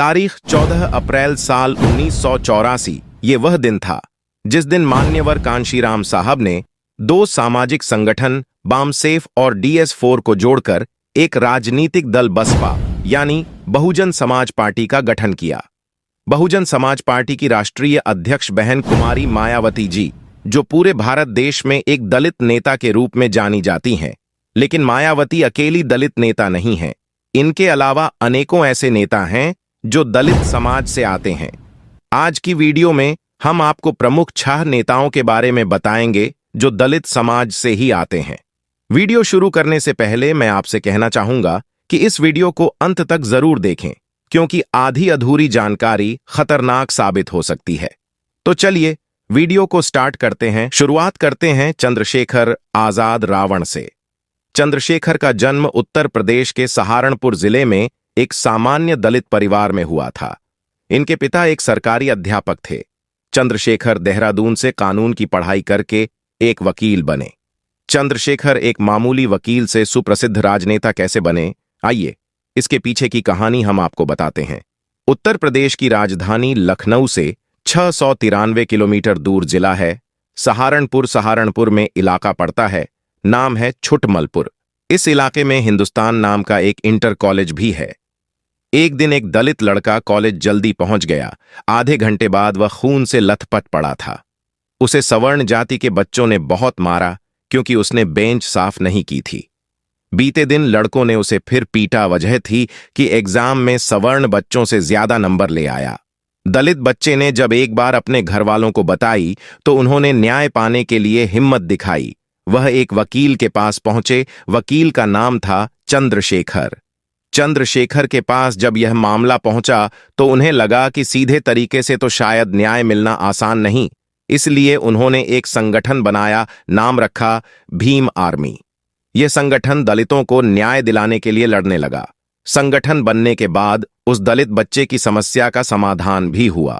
तारीख 14 अप्रैल साल 1984। ये वह दिन था जिस दिन मान्यवर कांशीराम साहब ने दो सामाजिक संगठन बामसेफ और DS4 को जोड़कर एक राजनीतिक दल बसपा यानी बहुजन समाज पार्टी का गठन किया। बहुजन समाज पार्टी की राष्ट्रीय अध्यक्ष बहन कुमारी मायावती जी, जो पूरे भारत देश में एक दलित नेता के रूप में जानी जाती हैं, लेकिन मायावती अकेली दलित नेता नहीं हैं। इनके अलावा अनेकों ऐसे नेता हैं जो दलित समाज से आते हैं। आज की वीडियो में हम आपको प्रमुख 6 नेताओं के बारे में बताएंगे जो दलित समाज से ही आते हैं। वीडियो शुरू करने से पहले मैं आपसे कहना चाहूंगा कि इस वीडियो को अंत तक जरूर देखें, क्योंकि आधी अधूरी जानकारी खतरनाक साबित हो सकती है। तो चलिए वीडियो को स्टार्ट करते हैं। शुरुआत करते हैं चंद्रशेखर आजाद रावण से। चंद्रशेखर का जन्म उत्तर प्रदेश के सहारनपुर जिले में एक सामान्य दलित परिवार में हुआ था। इनके पिता एक सरकारी अध्यापक थे। चंद्रशेखर देहरादून से कानून की पढ़ाई करके एक वकील बने। चंद्रशेखर एक मामूली वकील से सुप्रसिद्ध राजनेता कैसे बने, आइए इसके पीछे की कहानी हम आपको बताते हैं। उत्तर प्रदेश की राजधानी लखनऊ से 693 किलोमीटर दूर जिला है सहारनपुर में इलाका पड़ता है। नाम है छुटमलपुर। इस इलाके में हिंदुस्तान नाम का एक इंटर कॉलेज भी है। एक दिन एक दलित लड़का कॉलेज जल्दी पहुंच गया। आधे घंटे बाद वह खून से लथपथ पड़ा था। उसे सवर्ण जाति के बच्चों ने बहुत मारा क्योंकि उसने बेंच साफ नहीं की थी। बीते दिन लड़कों ने उसे फिर पीटा। वजह थी कि एग्जाम में सवर्ण बच्चों से ज्यादा नंबर ले आया। दलित बच्चे ने जब एक बार अपने घर वालों को बताई तो उन्होंने न्याय पाने के लिए हिम्मत दिखाई। वह एक वकील के पास पहुंचे। वकील का नाम था चंद्रशेखर। चंद्रशेखर के पास जब यह मामला पहुंचा तो उन्हें लगा कि सीधे तरीके से तो शायद न्याय मिलना आसान नहीं, इसलिए उन्होंने एक संगठन बनाया। नाम रखा भीम आर्मी। यह संगठन दलितों को न्याय दिलाने के लिए लड़ने लगा। संगठन बनने के बाद उस दलित बच्चे की समस्या का समाधान भी हुआ।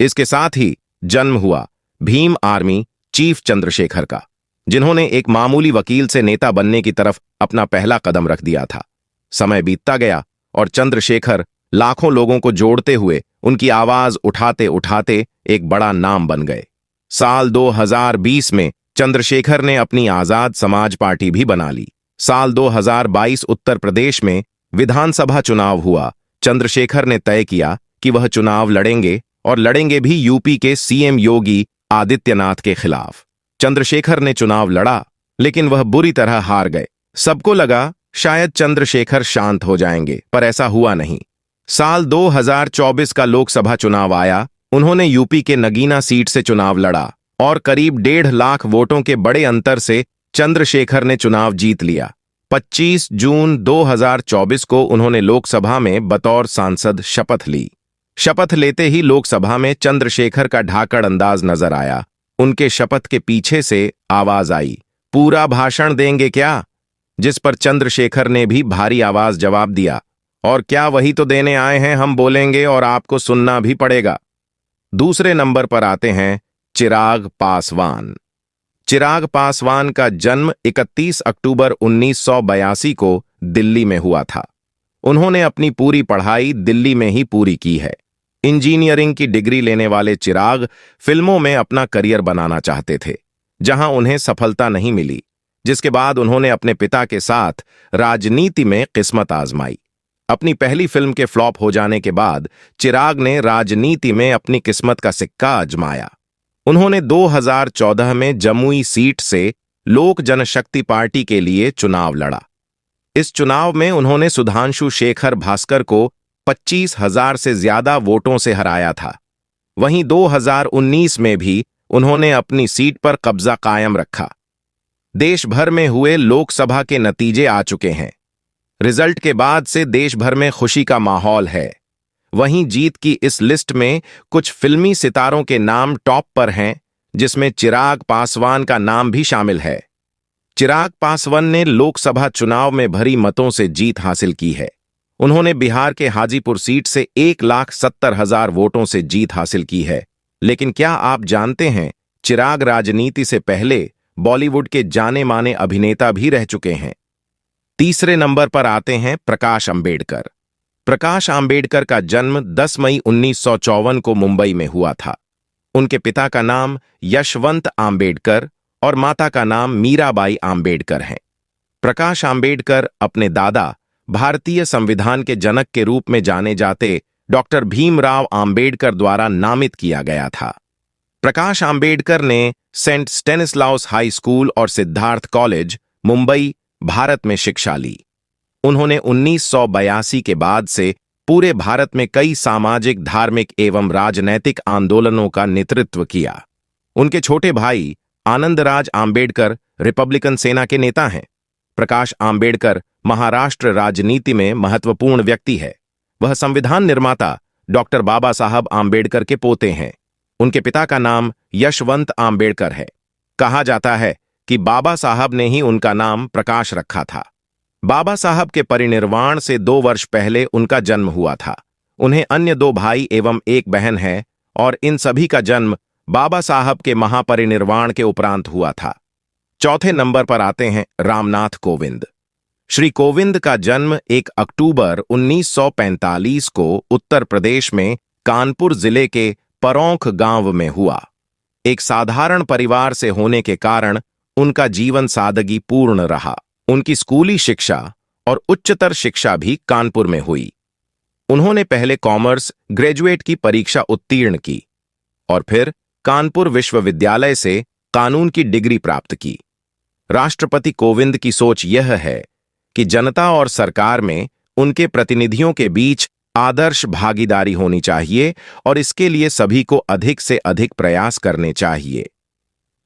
इसके साथ ही जन्म हुआ भीम आर्मी चीफ चंद्रशेखर का, जिन्होंने एक मामूली वकील से नेता बनने की तरफ अपना पहला कदम रख दिया था। समय बीतता गया और चंद्रशेखर लाखों लोगों को जोड़ते हुए उनकी आवाज उठाते उठाते एक बड़ा नाम बन गए। साल 2020 में चंद्रशेखर ने अपनी आजाद समाज पार्टी भी बना ली। साल 2022 उत्तर प्रदेश में विधानसभा चुनाव हुआ। चंद्रशेखर ने तय किया कि वह चुनाव लड़ेंगे और लड़ेंगे भी यूपी के CM योगी आदित्यनाथ के खिलाफ। चंद्रशेखर ने चुनाव लड़ा, लेकिन वह बुरी तरह हार गए। सबको लगा शायद चंद्रशेखर शांत हो जाएंगे, पर ऐसा हुआ नहीं। साल 2024 का लोकसभा चुनाव आया। उन्होंने यूपी के नगीना सीट से चुनाव लड़ा और करीब 1.5 लाख वोटों के बड़े अंतर से चंद्रशेखर ने चुनाव जीत लिया। 25 जून 2024 को उन्होंने लोकसभा में बतौर सांसद शपथ ली। शपथ लेते ही लोकसभा में चंद्रशेखर का ढाकड़ अंदाज नजर आया। उनके शपथ के पीछे से आवाज आई, पूरा भाषण देंगे क्या? जिस पर चंद्रशेखर ने भी भारी आवाज जवाब दिया, और क्या वही तो देने आए हैं, हम बोलेंगे और आपको सुनना भी पड़ेगा। दूसरे नंबर पर आते हैं चिराग पासवान। चिराग पासवान का जन्म 31 अक्टूबर 1982 को दिल्ली में हुआ था। उन्होंने अपनी पूरी पढ़ाई दिल्ली में ही पूरी की है। इंजीनियरिंग की डिग्री लेने वाले चिराग फिल्मों में अपना करियर बनाना चाहते थे, जहां उन्हें सफलता नहीं मिली, जिसके बाद उन्होंने अपने पिता के साथ राजनीति में किस्मत आजमाई। अपनी पहली फिल्म के फ्लॉप हो जाने के बाद चिराग ने राजनीति में अपनी किस्मत का सिक्का आजमाया। उन्होंने 2014 में जमुई सीट से लोक जनशक्ति पार्टी के लिए चुनाव लड़ा। इस चुनाव में उन्होंने सुधांशु शेखर भास्कर को 25,000 से ज्यादा वोटों से हराया था। वहीं 2019 में भी उन्होंने अपनी सीट पर कब्जा कायम रखा। देश भर में हुए लोकसभा के नतीजे आ चुके हैं। रिजल्ट के बाद से देश भर में खुशी का माहौल है। वहीं जीत की इस लिस्ट में कुछ फिल्मी सितारों के नाम टॉप पर हैं, जिसमें चिराग पासवान का नाम भी शामिल है। चिराग पासवान ने लोकसभा चुनाव में भरी मतों से जीत हासिल की है। उन्होंने बिहार के हाजीपुर सीट से 1,70,000 वोटों से जीत हासिल की है। लेकिन क्या आप जानते हैं, चिराग राजनीति से पहले बॉलीवुड के जाने माने अभिनेता भी रह चुके हैं। तीसरे नंबर पर आते हैं प्रकाश अंबेडकर। प्रकाश आंबेडकर का जन्म 10 मई 1954 को मुंबई में हुआ था। उनके पिता का नाम यशवंत आंबेडकर और माता का नाम मीराबाई आंबेडकर है। प्रकाश आंबेडकर अपने दादा, भारतीय संविधान के जनक के रूप में जाने जाते डॉक्टर भीमराव आंबेडकर द्वारा नामित किया गया था। प्रकाश आंबेडकर ने सेंट स्टेनिस्लाउस हाई स्कूल और सिद्धार्थ कॉलेज, मुंबई, भारत में शिक्षा ली। उन्होंने 1982 के बाद से पूरे भारत में कई सामाजिक, धार्मिक एवं राजनैतिक आंदोलनों का नेतृत्व किया। उनके छोटे भाई आनंदराज आंबेडकर रिपब्लिकन सेना के नेता हैं। प्रकाश आंबेडकर महाराष्ट्र राजनीति में महत्वपूर्ण व्यक्ति है। वह संविधान निर्माता डॉक्टर बाबा साहब आंबेडकर के पोते हैं। उनके पिता का नाम यशवंत आंबेडकर है। कहा जाता है कि बाबा साहब ने ही उनका नाम प्रकाश रखा था। बाबा साहब के परिनिर्वाण से 2 वर्ष पहले उनका जन्म हुआ था। उन्हें अन्य 2 भाई एवं 1 बहन है और इन सभी का जन्म बाबा साहब के महापरिनिर्वाण के उपरांत हुआ था। चौथे नंबर पर आते हैं रामनाथ कोविंद। श्री कोविंद का जन्म 1 अक्टूबर 1945 को उत्तर प्रदेश में कानपुर जिले के परौंख गांव में हुआ। एक साधारण परिवार से होने के कारण उनका जीवन सादगी पूर्ण रहा। उनकी स्कूली शिक्षा और उच्चतर शिक्षा भी कानपुर में हुई। उन्होंने पहले कॉमर्स ग्रेजुएट की परीक्षा उत्तीर्ण की और फिर कानपुर विश्वविद्यालय से कानून की डिग्री प्राप्त की। राष्ट्रपति कोविंद की सोच यह है कि जनता और सरकार में उनके प्रतिनिधियों के बीच आदर्श भागीदारी होनी चाहिए और इसके लिए सभी को अधिक से अधिक प्रयास करने चाहिए।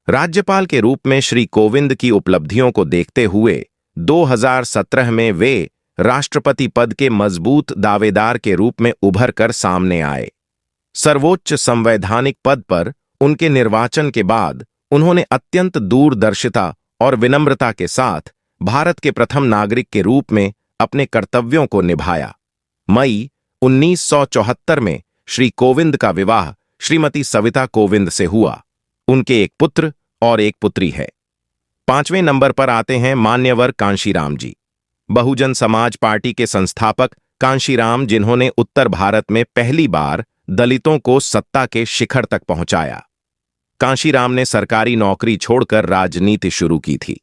राज्यपाल के रूप में श्री कोविंद की उपलब्धियों को देखते हुए 2017 में वे राष्ट्रपति पद के मजबूत दावेदार के रूप में उभर कर सामने आए। सर्वोच्च संवैधानिक पद पर उनके निर्वाचन के बाद उन्होंने अत्यंत दूरदर्शिता और विनम्रता के साथ भारत के प्रथम नागरिक के रूप में अपने कर्तव्यों को निभाया। मई 1974 में श्री कोविंद का विवाह श्रीमती सविता कोविंद से हुआ। उनके एक पुत्र और एक पुत्री है। 5वें नंबर पर आते हैं मान्यवर कांशीराम जी। बहुजन समाज पार्टी के संस्थापक कांशीराम, जिन्होंने उत्तर भारत में पहली बार दलितों को सत्ता के शिखर तक पहुंचाया। कांशीराम ने सरकारी नौकरी छोड़कर राजनीति शुरू की थी।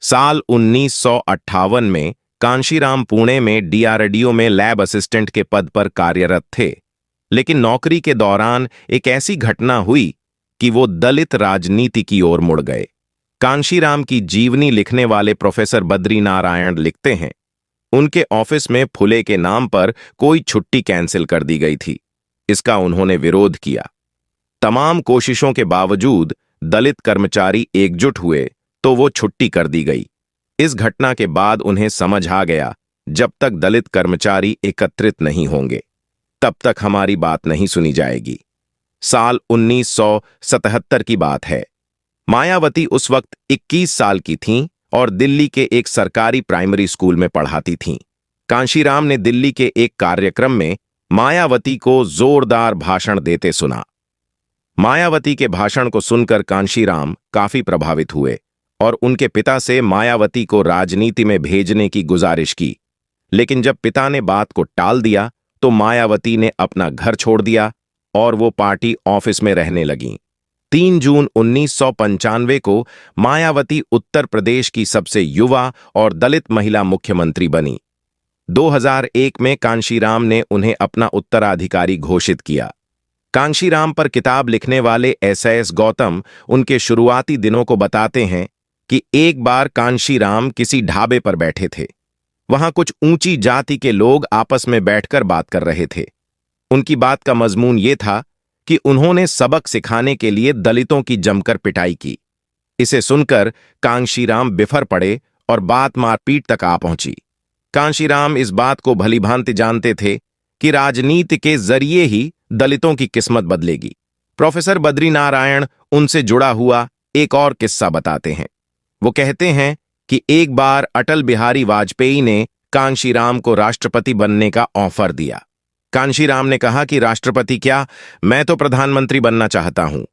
साल 1958 में कांशीराम पुणे में डीआरडीओ में लैब असिस्टेंट के पद पर कार्यरत थे, लेकिन नौकरी के दौरान एक ऐसी घटना हुई कि वो दलित राजनीति की ओर मुड़ गए। कांशीराम की जीवनी लिखने वाले प्रोफेसर बद्री नारायण लिखते हैं, उनके ऑफिस में फुले के नाम पर कोई छुट्टी कैंसिल कर दी गई थी। इसका उन्होंने विरोध किया। तमाम कोशिशों के बावजूद दलित कर्मचारी एकजुट हुए तो वो छुट्टी कर दी गई। इस घटना के बाद उन्हें समझ आ गया, जब तक दलित कर्मचारी एकत्रित नहीं होंगे तब तक हमारी बात नहीं सुनी जाएगी। साल 1977 की बात है। मायावती उस वक्त 21 साल की थीं और दिल्ली के एक सरकारी प्राइमरी स्कूल में पढ़ाती थीं। कांशीराम ने दिल्ली के एक कार्यक्रम में मायावती को जोरदार भाषण देते सुना। मायावती के भाषण को सुनकर कांशीराम काफी प्रभावित हुए और उनके पिता से मायावती को राजनीति में भेजने की गुजारिश की, लेकिन जब पिता ने बात को टाल दिया तो मायावती ने अपना घर छोड़ दिया और वो पार्टी ऑफिस में रहने लगीं। 3 जून 1995 को मायावती उत्तर प्रदेश की सबसे युवा और दलित महिला मुख्यमंत्री बनी। 2001 में कांशीराम ने उन्हें अपना उत्तराधिकारी घोषित किया। कांशीराम पर किताब लिखने वाले एस गौतम उनके शुरुआती दिनों को बताते हैं कि एक बार कांशीराम किसी ढाबे पर बैठे थे। वहां कुछ ऊंची जाति के लोग आपस में बैठकर बात कर रहे थे। उनकी बात का मजमून ये था कि उन्होंने सबक सिखाने के लिए दलितों की जमकर पिटाई की। इसे सुनकर कांशीराम बिफर पड़े और बात मारपीट तक आ पहुंची। कांशीराम इस बात को भलीभांति जानते थे कि राजनीति के जरिए ही दलितों की किस्मत बदलेगी। प्रोफेसर बद्री नारायण उनसे जुड़ा हुआ एक और किस्सा बताते हैं। वो कहते हैं कि एक बार अटल बिहारी वाजपेयी ने कांशीराम को राष्ट्रपति बनने का ऑफर दिया। कांशीराम ने कहा कि राष्ट्रपति क्या, मैं तो प्रधानमंत्री बनना चाहता हूं।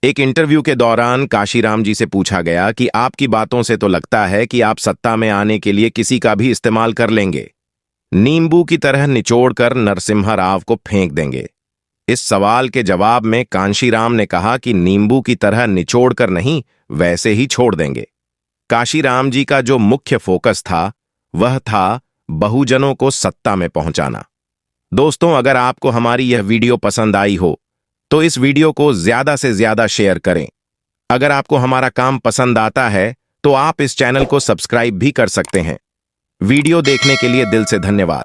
एक इंटरव्यू के दौरान कांशीराम जी से पूछा गया कि आपकी बातों से तो लगता है कि आप सत्ता में आने के लिए किसी का भी इस्तेमाल कर लेंगे। नींबू की तरह निचोड़कर नरसिम्हा राव को फेंक देंगे? इस सवाल के जवाब में कांशीराम ने कहा कि नींबू की तरह निचोड़कर नहीं, वैसे ही छोड़ देंगे। कांशीराम जी का जो मुख्य फोकस था वह था बहुजनों को सत्ता में पहुंचाना। दोस्तों, अगर आपको हमारी यह वीडियो पसंद आई हो तो इस वीडियो को ज्यादा से ज्यादा शेयर करें। अगर आपको हमारा काम पसंद आता है तो आप इस चैनल को सब्सक्राइब भी कर सकते हैं। वीडियो देखने के लिए दिल से धन्यवाद।